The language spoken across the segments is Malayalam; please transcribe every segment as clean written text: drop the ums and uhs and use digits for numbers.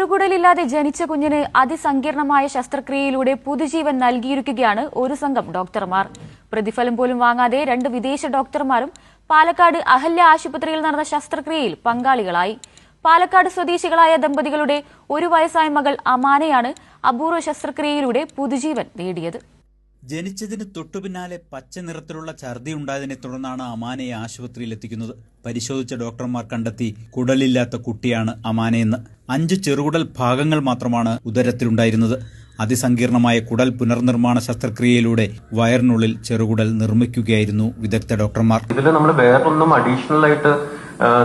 ചെറുകുടലില്ലാതെ ജനിച്ച കുഞ്ഞിന് അതിസങ്കീർണമായ ശസ്ത്രക്രിയയിലൂടെ പുതുജീവൻ നൽകിയിരിക്കുകയാണ് ഒരു സംഘം ഡോക്ടർമാർ. പ്രതിഫലം പോലും വാങ്ങാതെ 2 വിദേശ ഡോക്ടർമാരും പാലക്കാട് അഹല്യ ആശുപത്രിയിൽ നടന്ന ശസ്ത്രക്രിയയിൽ പങ്കാളികളായി. പാലക്കാട് സ്വദേശികളായ ദമ്പതികളുടെ 1 വയസ്സായ മകൾ അമാനയാണ് അപൂർവ ശസ്ത്രക്രിയയിലൂടെ പുതുജീവൻ നേടിയത്. ജനിച്ചതിന് തൊട്ടുപിന്നാലെ പച്ച നിറത്തിലുള്ള ഛർദി ഉണ്ടായതിനെ തുടർന്നാണ് അമാനയെ ആശുപത്രിയിൽ എത്തിക്കുന്നത്. പരിശോധിച്ച ഡോക്ടർമാർ കണ്ടെത്തി കുടലില്ലാത്ത കുട്ടിയാണ് അമാനയെന്ന്. 5 ചെറുകുടൽ ഭാഗങ്ങൾ മാത്രമാണ് ഉദരത്തിലുണ്ടായിരുന്നത്. അതിസങ്കീർണമായ കുടൽ പുനർനിർമ്മാണ ശസ്ത്രക്രിയയിലൂടെ വയറിനുള്ളിൽ ചെറുകുടൽ നിർമ്മിക്കുകയായിരുന്നു വിദഗ്ധ ഡോക്ടർമാർ. ഇതിൽ നമ്മൾ വേറൊന്നും അഡീഷണൽ ആയിട്ട്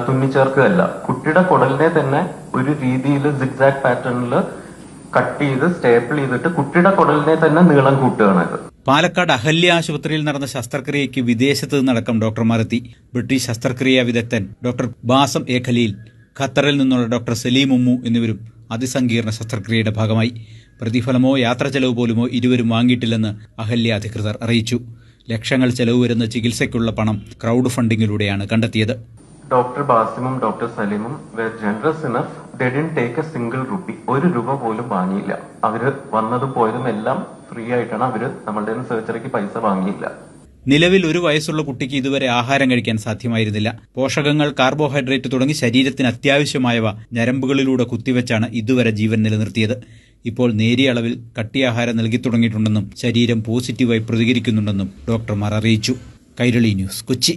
തുന്നിച്ചേർക്കുകയല്ല. കുട്ടിയുടെ കുടലിനെ തന്നെ ഒരു രീതിയിൽ സിഗ്സാഗ് പാറ്റേണിൽ കട്ട് ചെയ്ത് സ്റ്റേപ്പിൾ ചെയ്തിട്ട് കുട്ടിയുടെ കുടലിനെ തന്നെ നീളം കൂട്ടുകയാണ് ഇത്. പാലക്കാട് അഹല്യ ആശുപത്രിയിൽ നടന്ന ശസ്ത്രക്രിയയ്ക്ക് വിദേശത്ത് നിന്നടക്കം ഡോക്ടർമാർ എത്തി. ബ്രിട്ടീഷ് ശസ്ത്രക്രിയാ വിദഗ്ധൻ ഡോക്ടർ ബാസം എ ഖലീൽ, ഖത്തറിൽ നിന്നുള്ള ഡോക്ടർ സലീം ഉമ്മു എന്നിവരും അതിസങ്കീർണ ശസ്ത്രക്രിയയുടെ ഭാഗമായി. പ്രതിഫലമോ യാത്ര ചെലവ് പോലുമോ ഇരുവരും വാങ്ങിയിട്ടില്ലെന്ന് അഹല്യ അധികൃതർ അറിയിച്ചു. ലക്ഷങ്ങൾ ചെലവ് വരുന്ന ചികിത്സയ്ക്കുള്ള പണം ക്രൗഡ് ഫണ്ടിങ്ങിലൂടെയാണ് കണ്ടെത്തിയത്. ഡോക്ടർ ബാസിമും ഡോക്ടർ സലീമും were generous enough. They didn't take a single rupee. 1 രൂപ പോലും വാങ്ങിയില്ല. അവര് വന്നതും പോയതും എല്ലാം ഫ്രീ ആയിട്ടാണ്. അവര് നമ്മളുടെ സർജറിക്ക് പൈസ വാങ്ങിയില്ല. നിലവിൽ 1 വയസ്സുള്ള കുട്ടിക്ക് ഇതുവരെ ആഹാരം കഴിക്കാൻ സാധ്യമായിരുന്നില്ല. പോഷകങ്ങൾ, കാർബോഹൈഡ്രേറ്റ് തുടങ്ങി ശരീരത്തിന് അത്യാവശ്യമായവ ഞരമ്പുകളിലൂടെ കുത്തിവെച്ചാണ് ഇതുവരെ ജീവൻ നിലനിർത്തിയത്. ഇപ്പോൾ നേരിയ അളവിൽ കട്ടിയാഹാരം നൽകി തുടങ്ങിയിട്ടുണ്ടെന്നും ശരീരം പോസിറ്റീവായി പ്രതികരിക്കുന്നുണ്ടെന്നും ഡോക്ടർമാർ അറിയിച്ചു. കൈരളി ന്യൂസ്, കൊച്ചി.